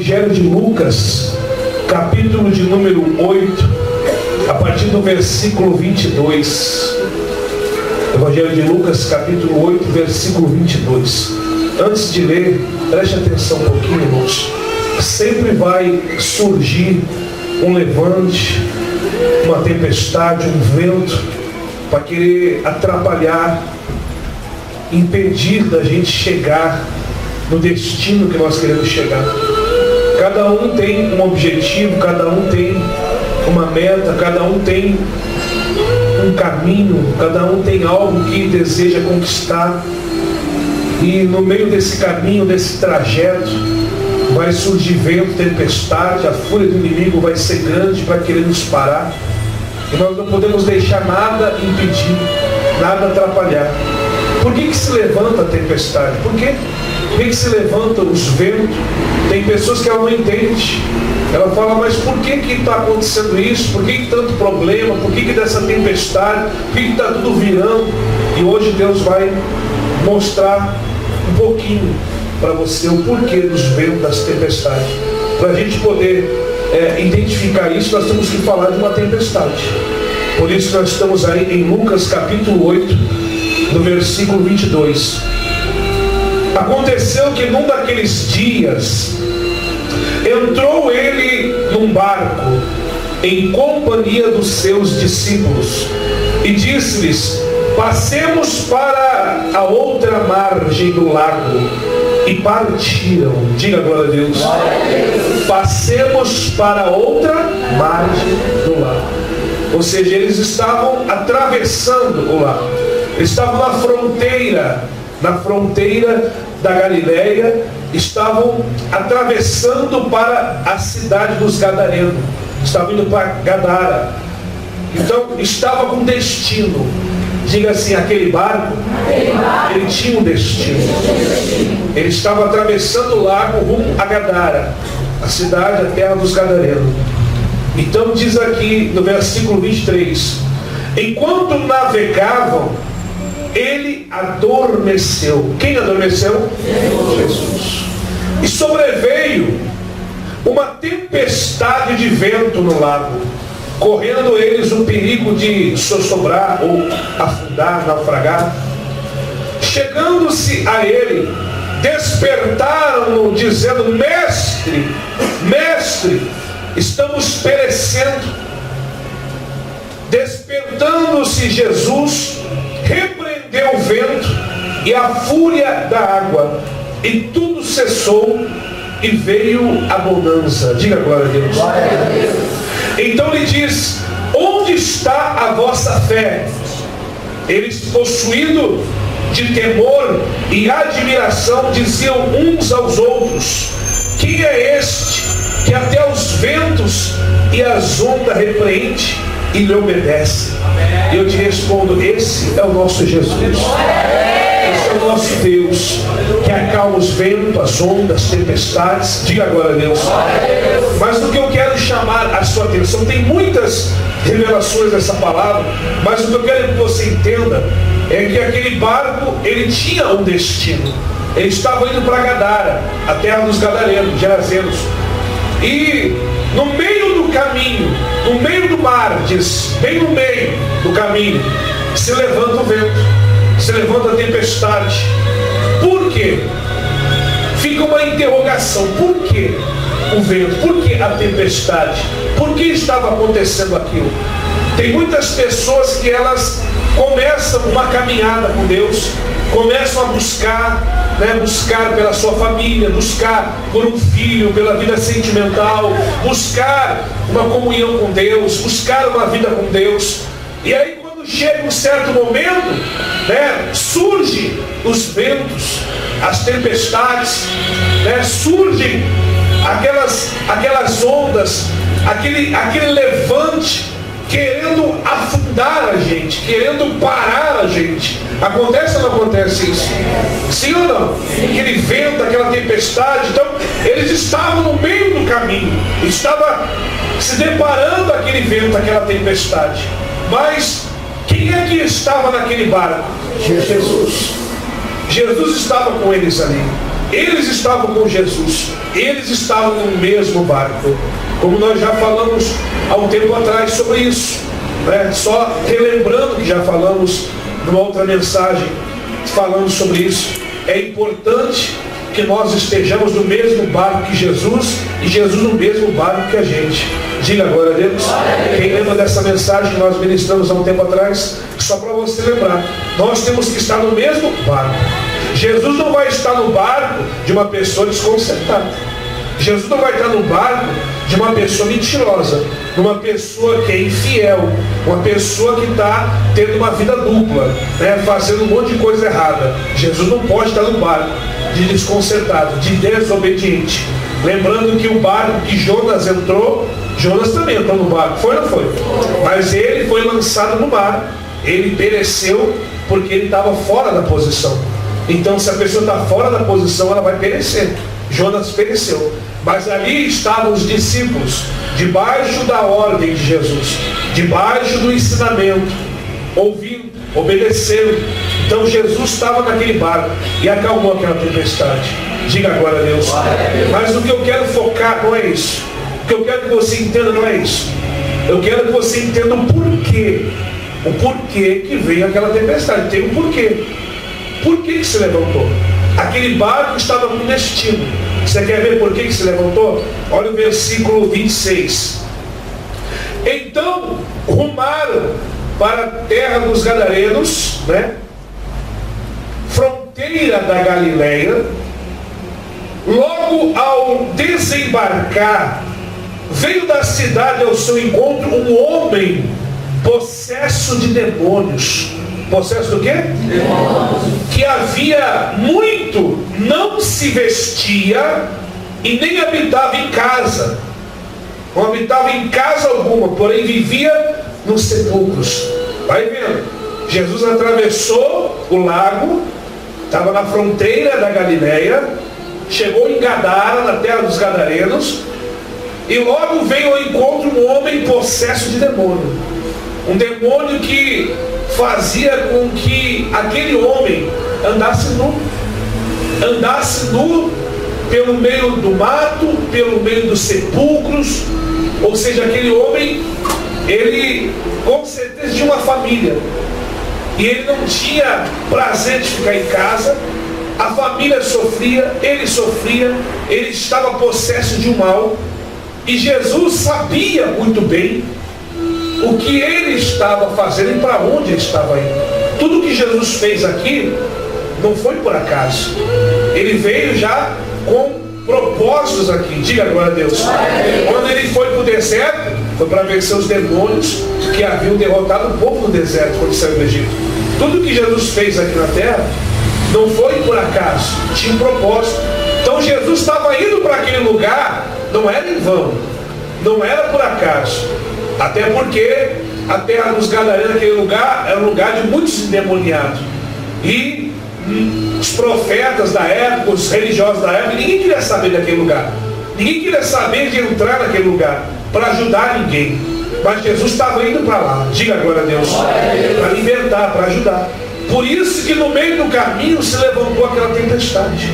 Evangelho de Lucas, capítulo de número 8, a partir do versículo 22. Evangelho de Lucas, capítulo 8, versículo 22. Antes de ler, preste atenção um pouquinho, irmãos. Sempre vai surgir um levante, uma tempestade, um vento, para querer atrapalhar, impedir da gente chegar no destino que nós queremos chegar. Cada um tem um objetivo, cada um tem uma meta, cada um tem um caminho, cada um tem algo que deseja conquistar. E no meio desse caminho, desse trajeto, vai surgir vento, tempestade, a fúria do inimigo vai ser grande para querer nos parar. E nós não podemos deixar nada impedir, nada atrapalhar. Por que se levanta a tempestade? Por quê? Por que se levantam os ventos? Tem pessoas que ela não entende. Ela fala, mas por que está acontecendo isso? Por que tanto problema? Por que dessa tempestade? Por que está tudo virando? E hoje Deus vai mostrar um pouquinho para você o porquê dos ventos, das tempestades. Para a gente poder identificar isso, nós temos que falar de uma tempestade. Por isso nós estamos aí em Lucas capítulo 8, no versículo 22. Aconteceu que num daqueles dias entrou ele num barco em companhia dos seus discípulos e disse-lhes: passemos para a outra margem do lago. E partiram. Diga glória a Deus. Glória a Deus. Passemos para a outra margem do lago. Ou seja, eles estavam atravessando o lago. Eles estavam na fronteira da Galileia, estavam atravessando para a cidade dos Gadarenos. Estavam indo para Gadara. Então, estava com destino. Diga assim, aquele barco, ele tinha um destino. Ele estava atravessando o lago rumo a Gadara, a cidade, a terra dos Gadarenos. Então diz aqui no versículo 23, enquanto navegavam, ele adormeceu. Quem adormeceu? Jesus. E sobreveio uma tempestade de vento no lago, correndo eles o perigo de sossobrar ou afundar, naufragar. Chegando-se a ele, despertaram-no, dizendo: Mestre, Mestre, estamos perecendo. Despertando-se Jesus, repreendeu o vento e a fúria da água, e tudo cessou, e veio a bonança. Diga glória a Deus. Glória a Deus. Então lhe diz: onde está a vossa fé? Eles, possuídos de temor e admiração, diziam uns aos outros: quem é este que até os ventos e as ondas repreende e lhe obedece? E eu te respondo: esse é o nosso Jesus. Esse é o nosso Deus, que acalma os ventos, as ondas, as tempestades. Diga agora a Deus. Mas o que eu quero chamar a sua atenção, tem muitas revelações dessa palavra, mas o que eu quero que você entenda é que aquele barco, ele tinha um destino. Ele estava indo para Gadara, a terra dos Gadarenos, Gerazenos. E no meio do caminho, no meio do mar, diz, bem no meio do caminho, se levanta o vento, se levanta a tempestade. Por quê? Fica uma interrogação. Por que o vento? Por que a tempestade? Por que estava acontecendo aquilo? Tem muitas pessoas que elas começam uma caminhada com Deus, começam a buscar, buscar pela sua família, buscar por um filho, pela vida sentimental, buscar uma comunhão com Deus, buscar uma vida com Deus. E aí quando chega um certo momento, surgem os ventos, as tempestades, surgem aquelas ondas, aquele levante, querendo afundar a gente, querendo parar a gente. Acontece ou não acontece isso? Sim ou não? Aquele vento, aquela tempestade. Então, eles estavam no meio do caminho, estava se deparando aquele vento, aquela tempestade. Mas quem é que estava naquele barco? Jesus. Jesus estava com eles ali. Eles estavam com Jesus, eles estavam no mesmo barco, como nós já falamos há um tempo atrás sobre isso, né? Só relembrando que já falamos numa outra mensagem, falando sobre isso. É importante que nós estejamos no mesmo barco que Jesus e Jesus no mesmo barco que a gente. Diga glória a Deus. Quem lembra dessa mensagem que nós ministramos há um tempo atrás? Só para você lembrar, nós temos que estar no mesmo barco. Jesus não vai estar no barco de uma pessoa desconcertada. Jesus não vai estar no barco de uma pessoa mentirosa, de uma pessoa que é infiel, uma pessoa que está tendo uma vida dupla, né, fazendo um monte de coisa errada. Jesus não pode estar no barco de desconcertado, de desobediente. Lembrando que o barco que Jonas entrou, Jonas também entrou no barco, foi ou não foi? Mas ele foi lançado no mar, ele pereceu porque ele estava fora da posição. Então, se a pessoa está fora da posição, ela vai perecer. Jonas pereceu. Mas ali estavam os discípulos, debaixo da ordem de Jesus, debaixo do ensinamento, ouvindo, obedecendo. Então Jesus estava naquele barco e acalmou aquela tempestade. Diga agora a Deus. Mas o que eu quero focar não é isso. O que eu quero que você entenda não é isso. Eu quero que você entenda o porquê. O porquê que veio aquela tempestade. Tem um porquê. Por que se levantou? Aquele barco estava com destino. Você quer ver por que se levantou? Olha o versículo 26. Então rumaram para a terra dos Gadarenos, né? Fronteira da Galileia. Logo ao desembarcar, veio da cidade ao seu encontro um homem possesso de demônios. Possesso do quê? Que havia muito não se vestia e nem habitava em casa. Não habitava em casa alguma, porém vivia nos sepulcros. Vai vendo. Jesus atravessou o lago, estava na fronteira da Galileia, chegou em Gadara, na terra dos Gadarenos, e logo veio ao encontro um homem possesso de demônio. Um demônio que fazia com que aquele homem andasse nu pelo meio do mato, pelo meio dos sepulcros. Ou seja, aquele homem, ele com certeza tinha uma família, e ele não tinha prazer de ficar em casa. A família sofria, ele estava possesso de um mal, e Jesus sabia muito bem o que ele estava fazendo e para onde ele estava indo. Tudo que Jesus fez aqui não foi por acaso. Ele veio já com propósitos aqui. Diga glória a Deus. Quando ele foi para o deserto, foi para vencer os demônios que haviam derrotado o povo no deserto quando saiu do Egito. Tudo que Jesus fez aqui na terra não foi por acaso, tinha um propósito. Então Jesus estava indo para aquele lugar, não era em vão, não era por acaso. Até porque a terra dos Gadarenos, aquele lugar, era um lugar de muitos endemoniados. E os profetas da época, os religiosos da época, ninguém queria saber daquele lugar. Ninguém queria saber de entrar naquele lugar para ajudar ninguém. Mas Jesus estava indo para lá. Diga glória a Deus. Para libertar, para ajudar. Por isso que no meio do caminho se levantou aquela tempestade.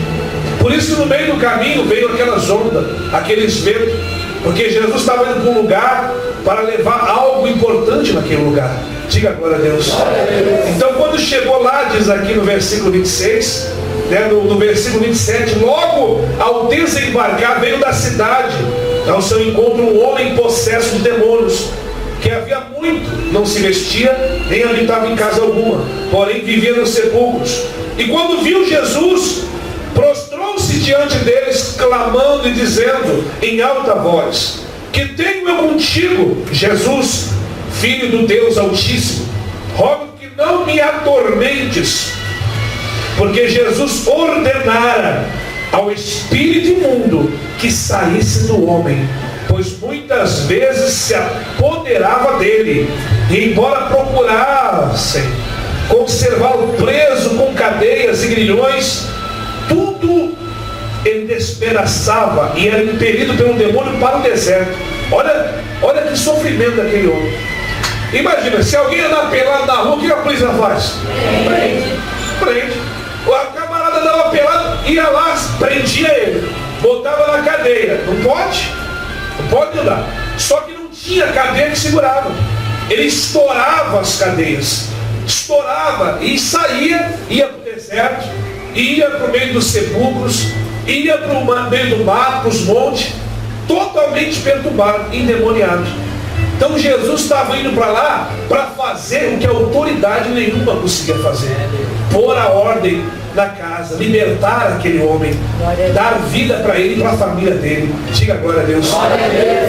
Por isso que no meio do caminho veio aquelas ondas, aqueles ventos. Porque Jesus estava indo para um lugar para levar algo importante naquele lugar. Diga glória a Deus. Então quando chegou lá, diz aqui no versículo 26, né, no versículo 27, logo ao desembarcar veio da cidade ao seu encontro um homem possesso de demônios, que havia muito não se vestia, nem habitava em casa alguma, porém vivia nos sepulcros. E quando viu Jesus, prostrou-se diante deles, clamando e dizendo em alta voz: que tenho eu contigo, Jesus, Filho do Deus Altíssimo? Rogo que não me atormentes. Porque Jesus ordenara ao espírito imundo que saísse do homem, pois muitas vezes se apoderava dele, e embora procurassem conservá-lo preso com cadeias e grilhões, tudo ele despedaçava e era impelido pelo demônio para o deserto. Olha que sofrimento daquele homem. Imagina, se alguém andar pelado na rua, o que a polícia faz? Prende. A camarada dava pelado, ia lá, prendia ele, botava na cadeia. Não pode andar. Só que não tinha cadeia que segurava. Ele estourava as cadeias, estourava e saía, ia para o deserto, ia para o meio dos sepulcros, ia para o meio do mar, para os montes, totalmente perturbado, endemoniado. Então Jesus estava indo para lá para fazer o que a autoridade nenhuma conseguia fazer: pôr a ordem na casa, libertar aquele homem, dar vida para ele e para a família dele. Diga glória a Deus.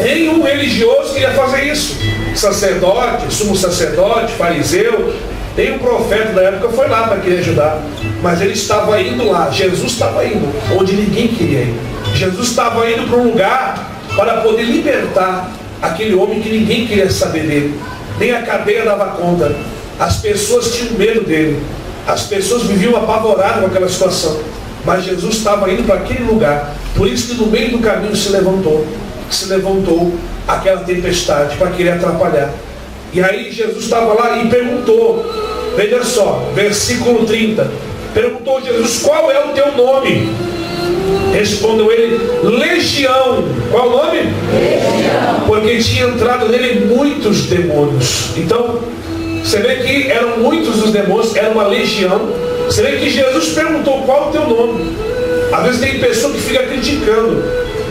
Nenhum religioso queria fazer isso. Sacerdote, sumo sacerdote, fariseu, nem o profeta da época foi lá para querer ajudar. Mas ele estava indo lá, Jesus estava indo onde ninguém queria ir. Jesus estava indo para um lugar para poder libertar aquele homem que ninguém queria saber dele. Nem a cadeia dava conta. As pessoas tinham medo dele. As pessoas viviam apavoradas com aquela situação. Mas Jesus estava indo para aquele lugar. Por isso que no meio do caminho se levantou aquela tempestade para querer atrapalhar. E aí Jesus estava lá e perguntou, veja só, versículo 30, perguntou Jesus: qual é o teu nome? Respondeu ele: Legião. Qual o nome? Legião. Porque tinha entrado nele muitos demônios. Então você vê que eram muitos os demônios, era uma legião. Você vê que Jesus perguntou: qual o teu nome? Às vezes tem pessoa que fica criticando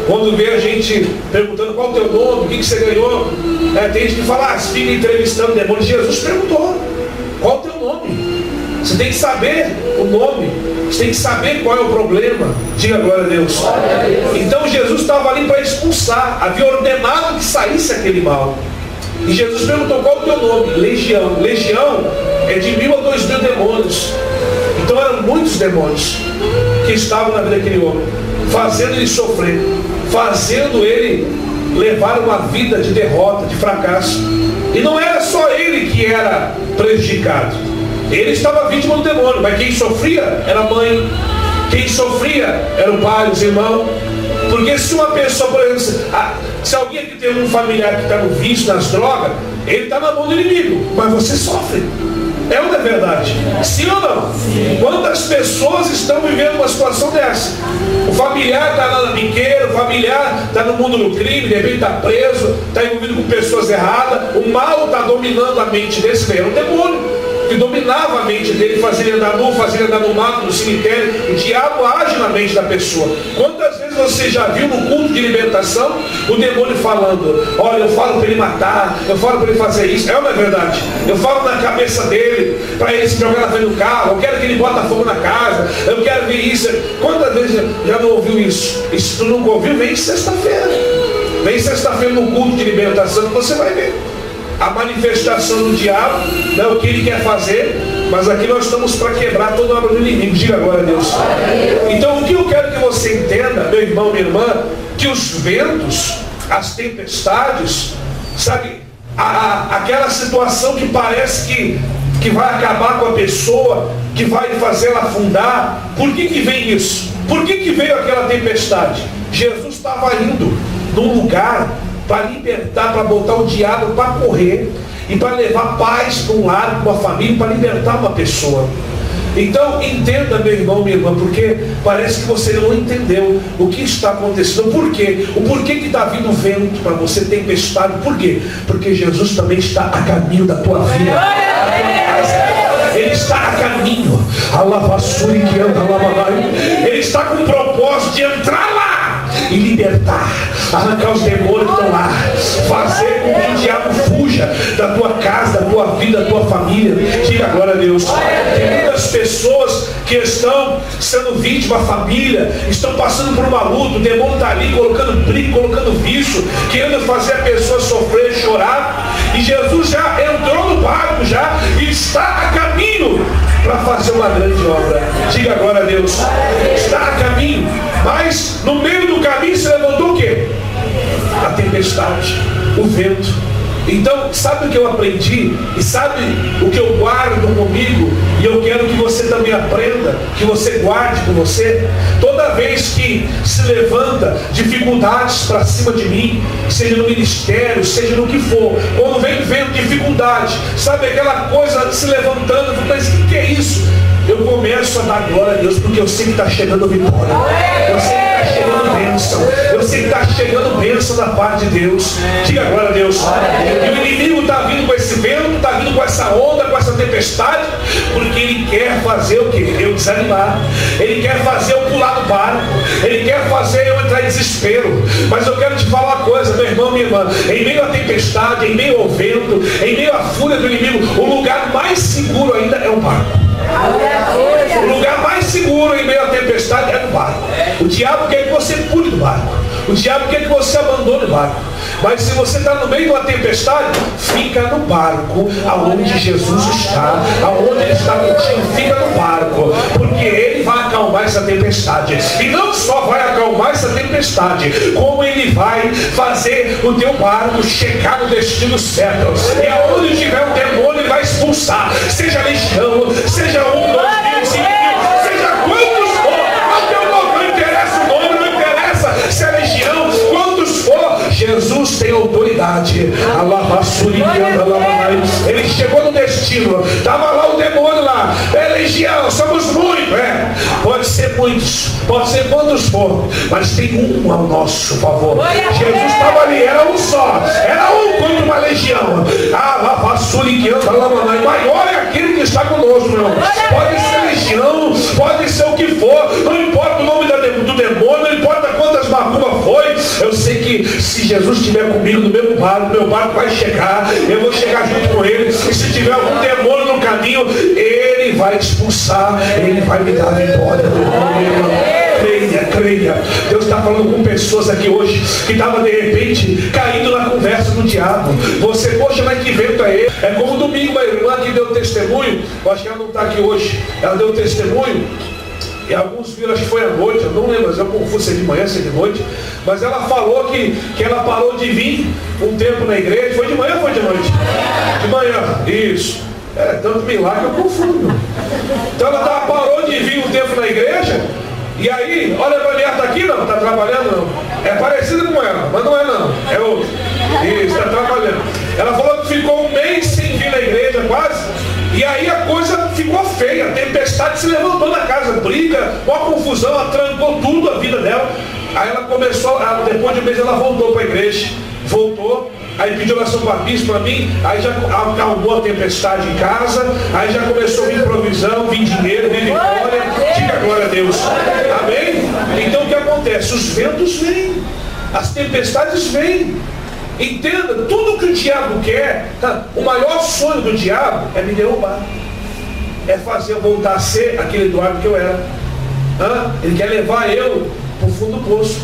quando vê a gente perguntando qual o teu nome, o que você ganhou. Tem gente que fala: você fica entrevistando demônios. Jesus perguntou: qual o teu nome? Você tem que saber o nome, você tem que saber qual é o problema. Diga glória a Deus. Então Jesus estava ali para expulsar, havia ordenado que saísse aquele mal. E Jesus perguntou: qual é o teu nome? Legião. Legião é de 1.000 a 2.000 demônios. Então eram muitos demônios que estavam na vida daquele homem, fazendo ele sofrer, fazendo ele levar uma vida de derrota, de fracasso. E não era só ele que era prejudicado. Ele estava vítima do demônio, mas quem sofria era a mãe, quem sofria era o pai, os irmãos. Porque se uma pessoa, por exemplo, se alguém aqui tem um familiar que está no vício, nas drogas, ele está na mão do inimigo, mas você sofre. É ou não é verdade? Sim ou não? Sim. Quantas pessoas estão vivendo uma situação dessa? O familiar está lá na biqueira, o familiar está no mundo do crime, de repente está preso, está envolvido com pessoas erradas, o mal está dominando a mente desse velho, é um demônio que dominava a mente dele, fazia ele andar nu, fazia ele andar no mato, no cemitério. O diabo age na mente da pessoa. Quantas vezes você já viu no culto de libertação o demônio falando: olha, eu falo para ele matar, eu falo para ele fazer isso. É ou não é verdade? Eu falo na cabeça dele para ele se jogar na frente do carro, eu quero que ele bota fogo na casa, eu quero ver isso. Quantas vezes já não ouviu isso? E se tu nunca ouviu, vem sexta-feira. Vem sexta-feira no culto de libertação que você vai ver a manifestação do diabo, não é o que ele quer fazer, mas aqui nós estamos para quebrar toda a obra do inimigo. Diga agora a Deus. Então o que eu quero que você entenda, meu irmão, minha irmã, que os ventos, as tempestades, sabe, aquela situação que parece que vai acabar com a pessoa, que vai fazer ela afundar. Por que vem isso? Por que veio aquela tempestade? Jesus estava indo num lugar para libertar, para botar o diabo para correr e para levar paz para um lar, para uma família, para libertar uma pessoa. Então entenda, meu irmão, minha irmã, porque parece que você não entendeu o que está acontecendo. Por quê? O porquê que está vindo vento para você, tempestade? Por quê? Porque Jesus também está a caminho da tua vida. Ele está a caminho. Ele está com o propósito de entrar lá e libertar, arrancar os demônios que estão lá, fazer com que o diabo fuja da tua casa, da tua vida, da tua família. Diga agora a Deus. Tem muitas pessoas que estão sendo vítimas, família, estão passando por uma luta, o demônio está ali colocando briga, colocando vício, querendo fazer a pessoa sofrer, chorar. E Jesus já entrou no barco já e está a caminho para fazer uma grande obra. Diga agora a Deus. Está a caminho, mas no meio do caminho se levantou o quê? A tempestade, o vento. Então, sabe o que eu aprendi? E sabe o que eu guardo comigo? E eu quero que você também aprenda, que você guarde com você. Toda vez que se levanta dificuldades para cima de mim, seja no ministério, seja no que for, quando vem vendo dificuldade, sabe aquela coisa se levantando, mas o que é isso? eu começo a dar glória a Deus, porque eu sei que está chegando vitória. Eu sei que está chegando bênção. Eu sei que está chegando bênção da parte de Deus. Diga glória a Deus. E o inimigo está vindo com esse vento, está vindo com essa onda, com essa tempestade, porque ele quer fazer o quê? Eu desanimar. Ele quer fazer eu pular do barco. Ele quer fazer eu entrar em desespero. Mas eu quero te falar uma coisa, meu irmão, minha irmã. Em meio à tempestade, em meio ao vento, em meio à fúria do inimigo, o lugar mais seguro ainda é o barco. O lugar mais seguro em meio à tempestade é no barco. O diabo quer que você pule do barco. O diabo quer que você abandone o barco. Mas se você está no meio de uma tempestade, fica no barco, aonde Jesus está, aonde Ele está contigo, fica no barco, porque Ele vai acalmar essa tempestade. E não só vai acalmar essa tempestade, como Ele vai fazer o teu barco chegar no destino certo. E aonde tiver um demônio, Ele vai expulsar. Seja legião, seja 1, 2 mil, 5 mil, seja quantos for. Não interessa o nome, não interessa se é legião, quantos for. Jesus tem autoridade. Ele chegou no destino. Estava lá o demônio lá. É legião, somos muitos. Pode ser muitos, pode ser quantos for, mas tem um ao nosso favor. Jesus estava ali, era um só. Era um contra uma legião. Maior é aquele que está conosco, meu irmão. Pode ser legião, pode ser o que for. Não importa o nome do demônio, não importa quantas macumbas foi. Eu sei que se Jesus estiver comigo no mesmo barco, meu barco vai chegar, eu vou chegar junto com ele. E se tiver algum demônio no caminho, ele vai expulsar, ele vai me dar a vitória. Creia. Deus está falando com pessoas aqui hoje que estavam de repente caindo na conversa do diabo. Você, poxa, mas que vento é esse? É como domingo, uma irmã que deu testemunho. Eu acho que ela não está aqui hoje. Ela deu testemunho. E alguns viram, acho que foi à noite, eu não lembro, mas eu confuso se é de manhã, se é de noite. Mas ela falou que ela parou de vir um tempo na igreja. Foi de manhã ou foi de noite? De manhã, isso. É tanto milagre que eu confundo. Então ela parou de vir um tempo na igreja. E aí, olha, a mulher está aqui não? Está trabalhando não? É parecida com ela, mas não é não. É outra. Isso, está trabalhando. Ela falou que ficou um mês sem vir na igreja quase. E aí a coisa ficou feia, a tempestade se levantou na casa, briga, uma confusão, ela trancou tudo a vida dela. Aí ela começou, depois de um mês ela voltou para a igreja, voltou, aí pediu oração para bispo para mim, aí já acalmou a tempestade em casa, aí já começou a vir provisão, vir dinheiro, vir vitória, diga glória a Deus, amém? Então o que acontece? Os ventos vêm, as tempestades vêm. Entenda, tudo que o diabo quer, o maior sonho do diabo é me derrubar. É fazer eu voltar a ser aquele Eduardo que eu era. Ele quer levar eu para o fundo do poço.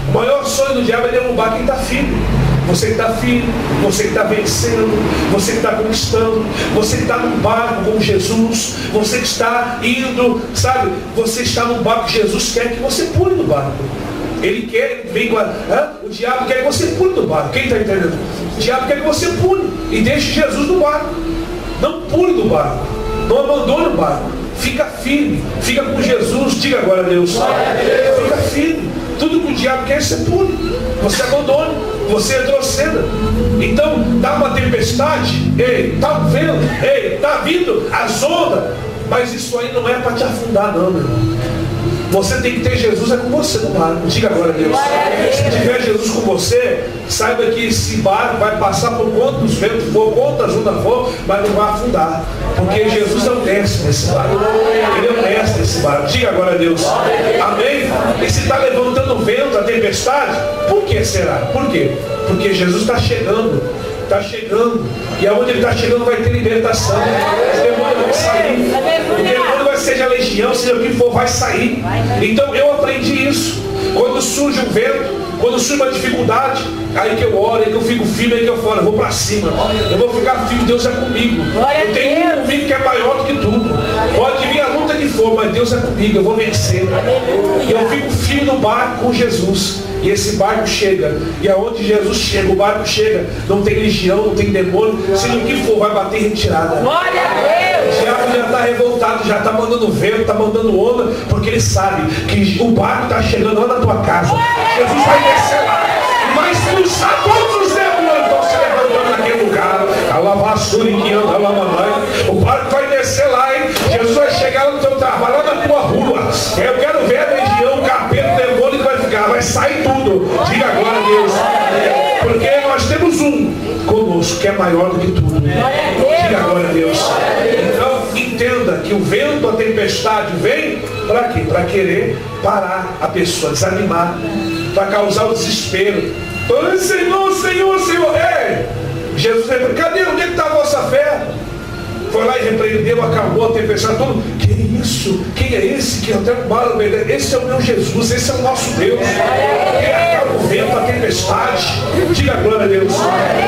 O maior sonho do diabo é derrubar quem está firme. Você que está firme, você que está vencendo, você que está conquistando, você que está num barco com Jesus, você que está indo, sabe? Você está num barco que Jesus quer que você pule no barco. Ele quer, vem com o diabo quer que você pule do barco. Quem está entendendo? O diabo quer que você pule e deixe Jesus no barco. Não pule do barco. Não abandone o barco. Fica firme. Fica com Jesus. Diga agora a Deus. Fica firme. Tudo que o diabo quer, você pule. Você abandone. Você retroceda. Então, dá uma tempestade. Ei, está vendo? Ei, está vindo as ondas. Mas isso aí não é para te afundar, não, meu irmão. Você tem que ter Jesus com você no barco. Diga agora a Deus. Se tiver Jesus com você, saiba que esse barco vai passar por quantos ventos for, quantas ondas for, mas não vai afundar. Porque Jesus é o mestre desse barco. Ele é o mestre desse barco. Diga agora a Deus. Amém? E se está levantando o vento, a tempestade, por que será? Por quê? Porque Jesus está chegando. Está chegando. E aonde ele está chegando vai ter libertação. Os demônios vão sair. O demônio vai ser a legião, seja o que for, vai sair. Então eu aprendi isso. Quando surge um vento, quando surge uma dificuldade, aí que eu oro, aí que eu fico firme, aí que eu falo, eu vou para cima. Eu vou ficar firme, Deus é comigo. Eu tenho um comigo que é maior do que tudo. Pode vir a luta que for, mas Deus é comigo, eu vou vencer. E eu fico firme no barco com Jesus. E esse barco chega. E aonde Jesus chega, o barco chega. Não tem legião, não tem demônio. Seja o que for, vai bater em retirada. Glória a Deus. O diabo já está revoltado, já está mandando vento, está mandando onda. Porque ele sabe que o barco está chegando lá na tua casa. Jesus vai descer lá. E vai expulsar todos os demônios que estão se levantando naquele lugar. O barco vai descer lá, hein? Jesus vai chegar no teu um conosco, que é maior do que tudo. Diga glória a Deus. Então, entenda que o vento, a tempestade vem para quê? Para querer parar a pessoa, desanimar, para causar o desespero. Então, Senhor, Senhor, Senhor. Ei, Jesus repreendeu. Cadê? Onde é que está a vossa fé? Foi lá e repreendeu, acalmou a tempestade. Todo mundo, que é isso? Quem é esse que até o mar obedece? Esse é o meu Jesus, esse é o nosso Deus. Ele acalma o vento, a tempestade. Diga glória a Deus.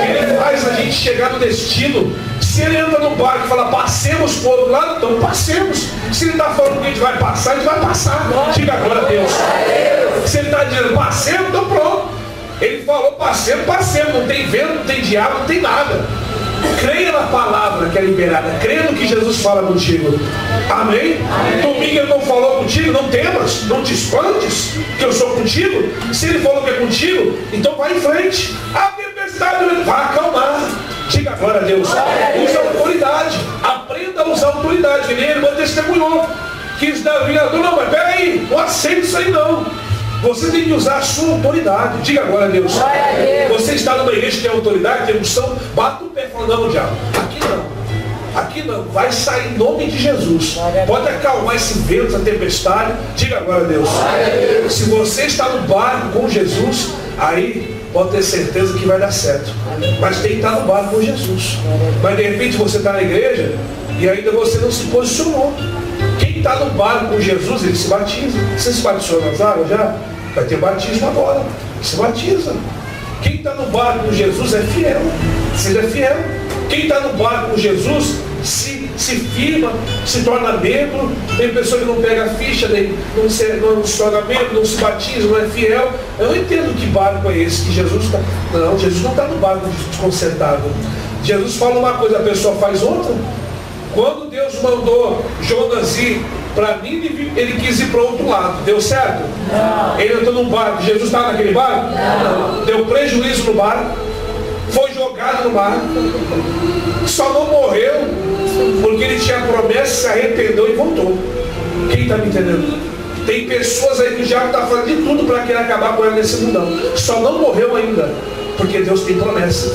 Ele faz a gente chegar no destino. Se ele entra no barco e fala, passemos por outro lado, então passemos. Se ele está falando que a gente vai passar, Diga glória a Deus. Se ele está dizendo, passemos, então pronto. Ele falou, passemos. Não tem vento, não tem diabo, não tem nada. Creia na palavra que é liberada. Creia no que Jesus fala contigo. Amém? Domingo ele não falou contigo, não temas, não te espantes, que eu sou contigo. Se ele falou que é contigo, então vai em frente. A tempestade vai acalmar. Diga glória a Deus. Usa autoridade. Aprenda a usar autoridade. Que nem a irmã testemunhou. Quis dar a vida. Não, mas peraí, não aceita isso aí não. Você tem que usar a sua autoridade. Diga glória a Deus. Você está numa igreja que tem autoridade, tem unção, bate o pé e fala, não, diabo, aqui não, vai sair em nome de Jesus. Pode acalmar esse vento, essa tempestade. Diga glória a Deus. Se você está no barco com Jesus, aí pode ter certeza que vai dar certo. Mas tem que estar no barco com Jesus. Mas de repente você está na igreja e ainda você não se posicionou. Quem está no barco com Jesus, ele se batiza. Você se batizou nas águas já? Vai ter batismo agora. Se batiza. Quem está no barco com Jesus é fiel. Seja fiel. Quem está no barco com Jesus se firma, se torna membro. Tem pessoa que não pega a ficha, não se torna membro, não se batiza, não é fiel. Eu não entendo que barco é esse que Jesus está. Não, Jesus não está no barco desconcertado. Jesus fala uma coisa, a pessoa faz outra. Quando Deus mandou Jonas ir para Nínive, ele quis ir para o outro lado. Deu certo? Não. Ele entrou num barco. Jesus estava naquele barco? Não. Deu prejuízo no barco. Foi jogado no barco. Só não morreu porque ele tinha promessa, se arrependeu e voltou. Quem está me entendendo? Tem pessoas aí que o diabo está fazendo de tudo para querer acabar com ela nesse mundão. Só não morreu ainda. Porque Deus tem promessa.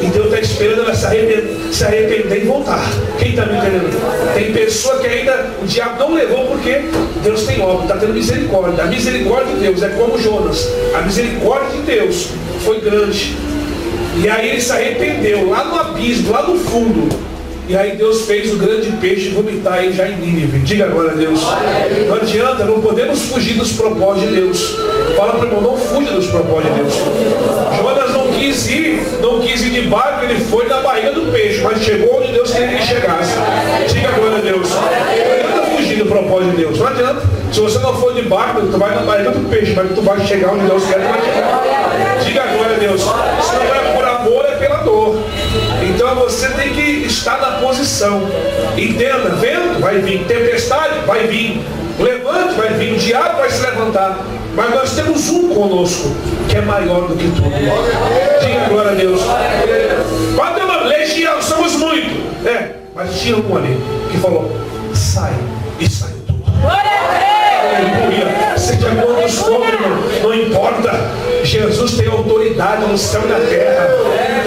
E Deus está esperando ela se arrepender e voltar. Quem está me entendendo? Tem pessoa que ainda o diabo não levou porque Deus tem obra, está tendo misericórdia. A misericórdia de Deus é como Jonas. A misericórdia de Deus foi grande. E aí ele se arrependeu lá no abismo, lá no fundo. E aí Deus fez o grande peixe vomitar ele já em Nínive. Diga agora a Deus. Não adianta, não podemos fugir dos propósitos de Deus. Fala para o irmão, não fuja dos propósitos de Deus. Jonas não quis ir de barco, ele foi na barriga do peixe, mas chegou onde Deus queria que ele chegasse. Diga agora a Deus. Não adianta fugir do propósito de Deus. Não adianta. Se você não for de barco, tu vai na barriga do peixe, mas tu vai chegar onde Deus quer que vai chegar. Diga agora a Deus. Se não é por amor, é pela dor. Então você tem que estar na posição. Entenda, vento vai vir, tempestade vai vir, levante vai vir, o diabo vai se levantar. Mas nós temos um conosco que é maior do que tudo. Diga glória a Deus. Quando uma legião, somos muito. Mas tinha um ali que falou, sai, e saiu tudo. Aleluia. Seja quantos for, não importa. Jesus tem autoridade no céu e na terra.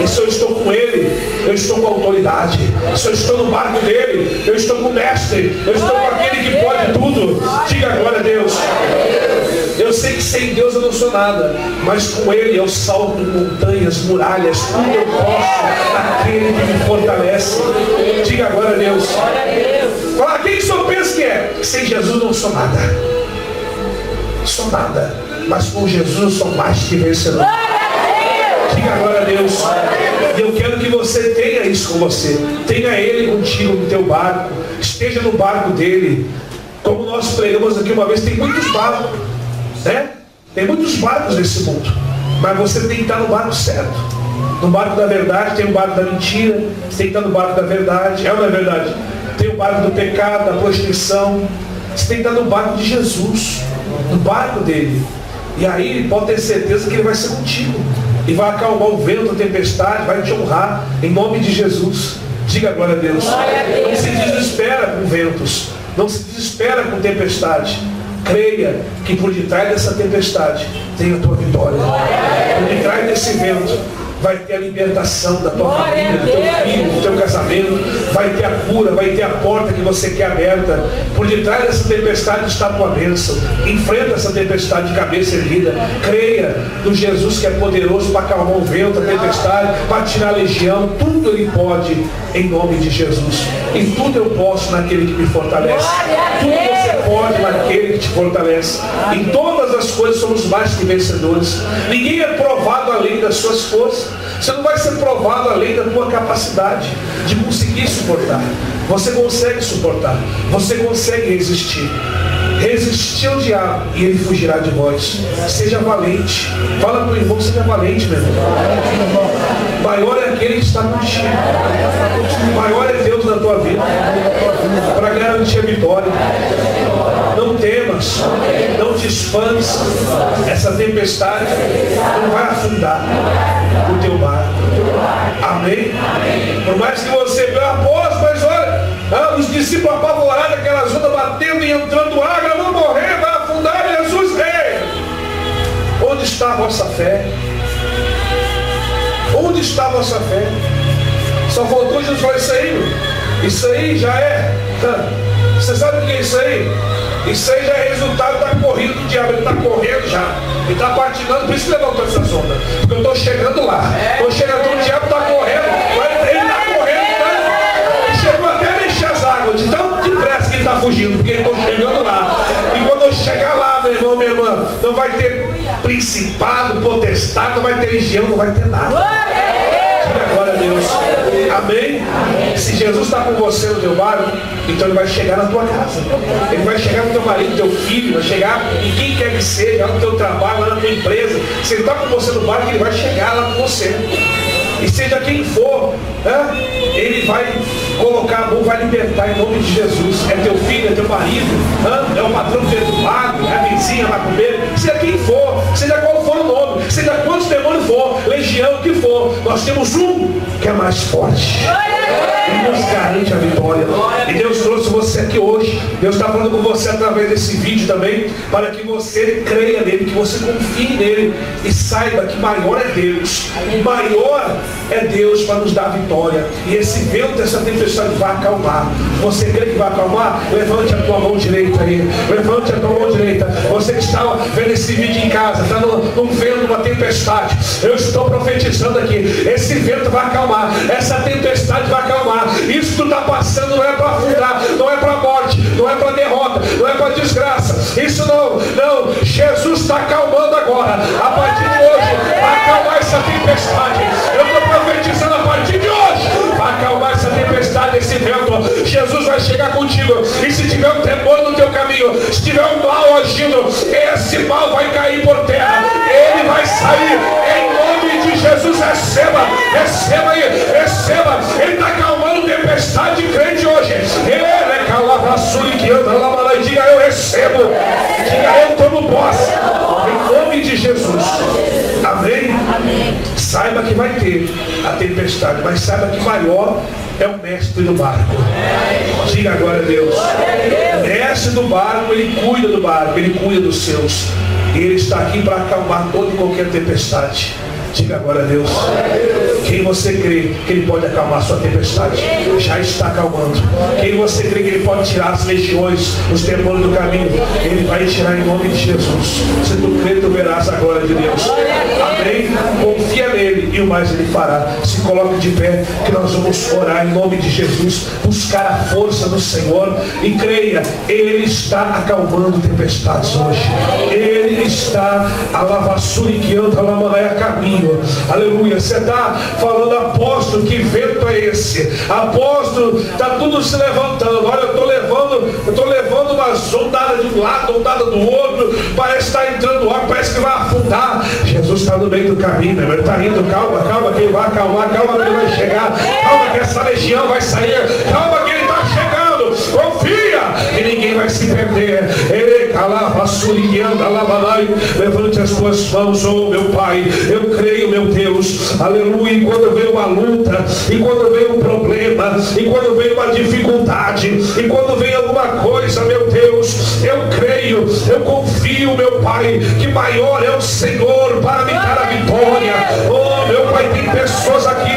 E se eu estou com Ele, eu estou com autoridade. Se eu estou no barco dele, eu estou com o mestre. Eu estou com aquele que pode tudo. Diga glória a Deus. Eu sei que sem Deus eu não sou nada, mas com Ele eu salto montanhas, muralhas, tudo eu posso naquele que me fortalece. Diga agora a Deus. Fala, quem só pensa que é? Sem Jesus não sou nada. Sou nada, mas com Jesus eu sou mais que vencedor. Diga agora a Deus. E eu quero que você tenha isso com você. Tenha Ele contigo no teu barco. Esteja no barco dele. Como nós pregamos aqui uma vez, tem muitos barcos. Tem muitos barcos nesse mundo, mas você tem que estar no barco certo. No barco da verdade, tem o barco da mentira. Você tem que estar no barco da verdade. É ou não é verdade? Tem o barco do pecado, da prostituição. Você tem que estar no barco de Jesus, no barco dele. E aí pode ter certeza que ele vai ser contigo e vai acalmar o vento, a tempestade, vai te honrar em nome de Jesus. Diga glória a Deus. Não se desespera com ventos, não se desespera com tempestade. Creia que por detrás dessa tempestade tem a tua vitória. Por detrás desse vento vai ter a libertação da tua família, do teu filho, do teu casamento, vai ter a cura, vai ter a porta que você quer aberta. Por detrás dessa tempestade está a tua bênção. Enfrenta essa tempestade de cabeça erguida. Creia no Jesus que é poderoso para acalmar o vento, a tempestade, para tirar a legião. Tudo Ele pode, em nome de Jesus. E tudo eu posso naquele que me fortalece. Tudo você pode naquele que te fortalece. Em todas as coisas somos mais que vencedores. Ninguém é provado além das suas forças. Você não vai ser provado além da tua capacidade de conseguir suportar. Você consegue suportar. Você consegue resistir. Resistir ao diabo e ele fugirá de vós. Seja valente. Fala para o irmão, seja valente, meu irmão. Maior é aquele que está contigo. Maior é Deus na tua vida. Para garantir a vitória. Não temas. Não te espantes. Essa tempestade não vai afundar o teu barco. Amém? Por mais que você veja, apóstolo, mas olha, os discípulos apavorados, aquelas ondas batendo e entrando água, vão morrer, vai afundar. Jesus, ei! Onde está a vossa fé? Onde está a vossa fé? Só faltou Jesus falar isso aí já é. Você sabe o que é isso aí? Isso aí já é resultado da corrida do diabo. Ele está correndo já. Ele está patinando, por isso que levantou essa sonda. Porque eu estou chegando lá. Estou chegando, o diabo está correndo. Ele está correndo. Chegou até a mexer as águas. De tão depressa que ele está fugindo. Porque eu estou chegando lá. E quando eu chegar lá, meu irmão, minha irmã, não vai ter principado, potestade, não vai ter legião, não vai ter nada. Glória a Deus. Amém? Se Jesus está com você no teu barco, então Ele vai chegar na tua casa. Ele vai chegar no teu marido, no teu filho, vai chegar em quem quer que seja, lá no teu trabalho, lá na tua empresa. Se Ele está com você no barco, Ele vai chegar lá com você. E seja quem for, Ele vai colocar a mão, vai libertar em nome de Jesus. É teu filho, é teu marido, é o patrão que tu paga, é a vizinha lá com ele. Seja quem for, seja qual for o nome, seja quantos demônios for, legião que for, nós temos um que é mais forte. Ele nos garante a vitória. E Deus trouxe você aqui hoje. Deus está falando com você através desse vídeo também, para que você creia nele, que você confie nele e saiba que maior é Deus. Maior é Deus para nos dar a vitória. E esse vento, essa tempestade vai acalmar. Você crê que vai acalmar? Levante a tua mão direita aí. Levante a tua mão direita. Você que está vendo esse vídeo em casa, está num vento, uma tempestade. Eu estou profetizando aqui. Esse vento vai acalmar. Essa tempestade vai acalmar. Isso que tu está passando não é para afundar, não é para morte, não é para derrota, não é para desgraça. Isso não. Jesus está acalmando agora. A partir de hoje, vai acalmar essa tempestade. Eu estou profetizando a partir de hoje. Vai acalmar essa tempestade, esse vento. Jesus vai chegar contigo. E se tiver um temor no teu caminho, se tiver um mal agindo, esse mal vai cair por terra. Ele vai sair em nome de Jesus. Receba aí, receba. Ele está acalmando tempestade de crente hoje. Ele é calavaçuri que anda lá, mas diga eu recebo. Diga eu tomo posse. Em nome de Jesus. Amém? Saiba que vai ter a tempestade, mas saiba que maior é o mestre do barco. Diga agora a Deus. O mestre do barco, ele cuida do barco, ele cuida dos seus. E ele está aqui para acalmar toda e qualquer tempestade. Diga agora a Deus. Quem você crê que Ele pode acalmar a sua tempestade, já está acalmando. Quem você crê que Ele pode tirar as legiões, os temores do caminho, Ele vai tirar em nome de Jesus. Se tu crê, tu verás a glória de Deus. Amém? Confia nele e o mais Ele fará. Se coloque de pé, que nós vamos orar em nome de Jesus, buscar a força do Senhor e creia, Ele está acalmando tempestades hoje. Ele está a lavassura que anda lá a caminho. Aleluia. Você está falando, apóstolo, que vento é esse? Apóstolo, está tudo se levantando. Olha, eu estou levando umas ondadas de um lado, ondada do outro. Parece que está entrando ar, parece que vai afundar. Jesus está no meio do caminho, meu irmão. Ele está indo, calma, que ele vai acalmar, calma que ele vai chegar, calma que essa legião vai sair, calma que ele está chegando. Confia que ninguém vai se perder. Levante as tuas mãos, oh meu Pai. Eu creio, meu Deus, aleluia. E quando vem uma luta, e quando vem um problema, e quando vem uma dificuldade, e quando vem alguma coisa, meu Deus, eu creio, eu confio, meu Pai, que maior é o Senhor para me dar a vitória. Oh meu Pai, Pai, tem pessoas aqui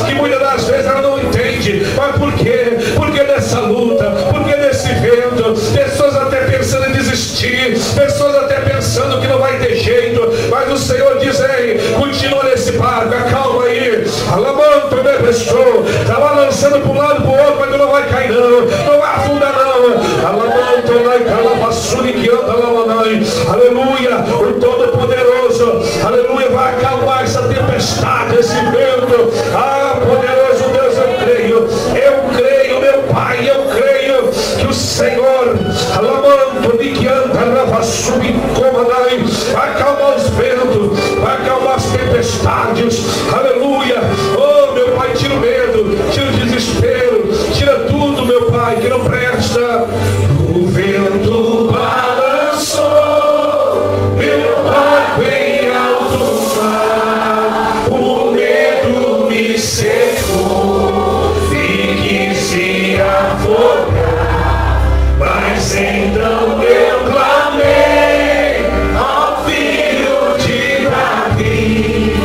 que muitas das vezes ela não entende. Mas por quê? Por que dessa luta? Por que desse vento? Pessoas até pensando em desistir, pessoas até pensando que não vai ter jeito, mas o Senhor diz: ei, continua nesse barco, acalma aí, alamanto, né, pessoa, está balançando para um lado para o outro, mas tu não vai cair não, não vai afundar não, alamanto, né, calabaçuri que anda lamanai, aleluia, o Todo-Poderoso, aleluia, vai acalmar essa tempestade, esse vento, poderoso Deus, eu creio, meu Pai, eu creio que o Senhor, alamanto, vai acalmar os ventos, vai acalmar as tempestades, aleluia. Oh, meu Pai, tira o medo, tira o desespero, tira tudo, meu Pai, que não presta. O vento balançou meu barco em alto mar, o medo me cercou e quis se afogar, mas então eu clamei ao Filho de Davi.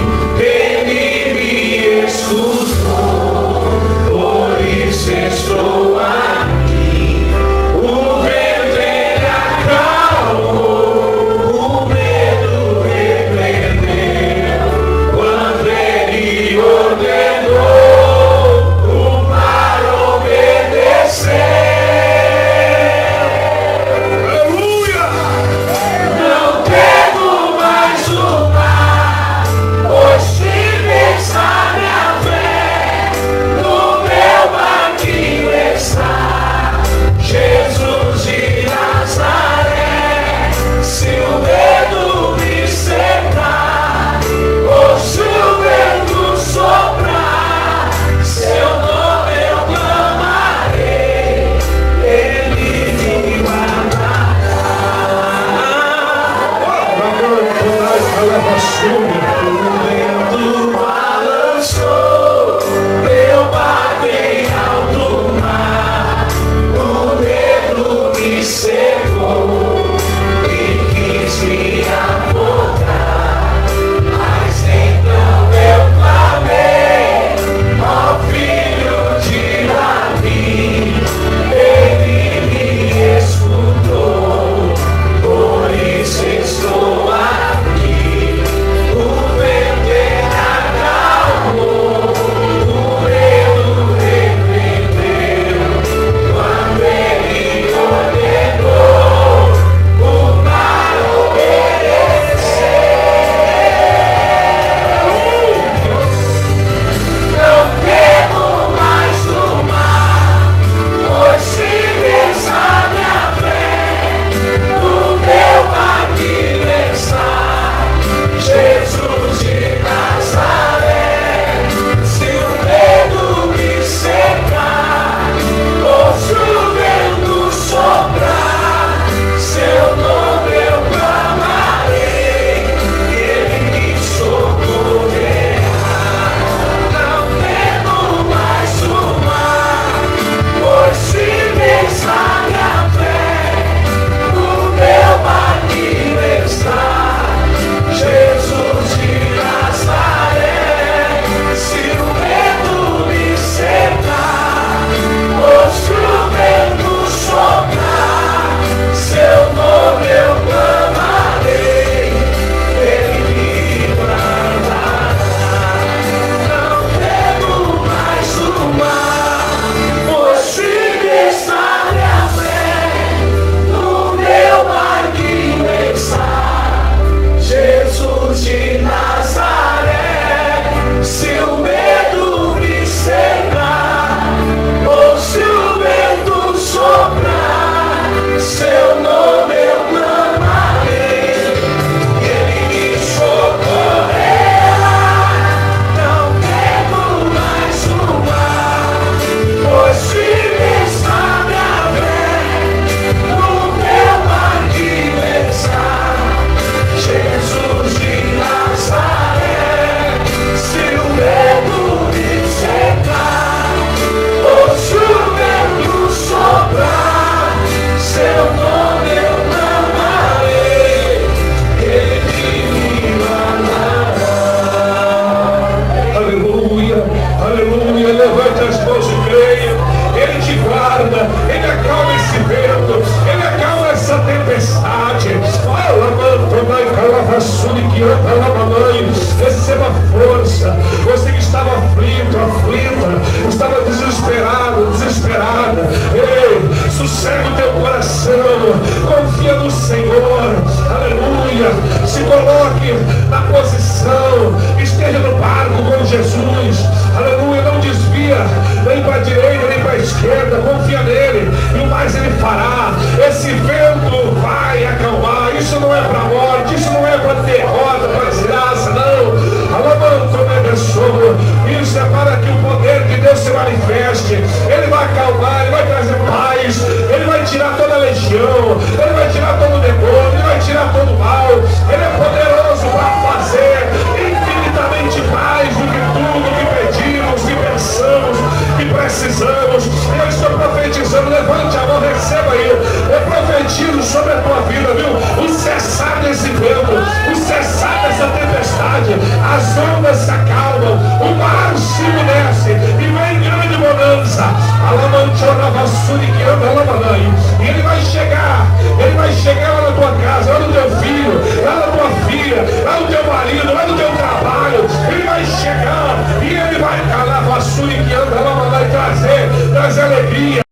Sossega o teu coração. Confia no Senhor. Aleluia. Se coloque na posição. Esteja no barco com Jesus. Aleluia. Não desvia nem para a direita nem para a esquerda. Confia nele. E o mais ele fará. Esse vento vai acalmar. Isso não é para a morte. Isso não é para derrota, para desgraça. Não. Isso é para que o poder de Deus se manifeste. Ele vai acalmar, ele vai trazer paz, ele vai tirar toda a legião, ele vai tirar todo o demônio, ele vai tirar todo o mal. Ele é poderoso para fazer infinitamente mais do que tudo que pedimos, que pensamos, que precisamos. Eu estou profetizando, levante a mão, receba aí. Eu profetizo sobre a tua vida, viu? O cessar desse vento, o cessar dessa tempestade. As ondas se acalmam, o mar se umedece e vem grande bonança. E ele vai chegar lá na tua casa, lá no teu filho, lá na tua filha, lá no teu marido, lá no teu trabalho. Ele vai chegar e ele vai calar a vassoura que anda lá, vai trazer alegria,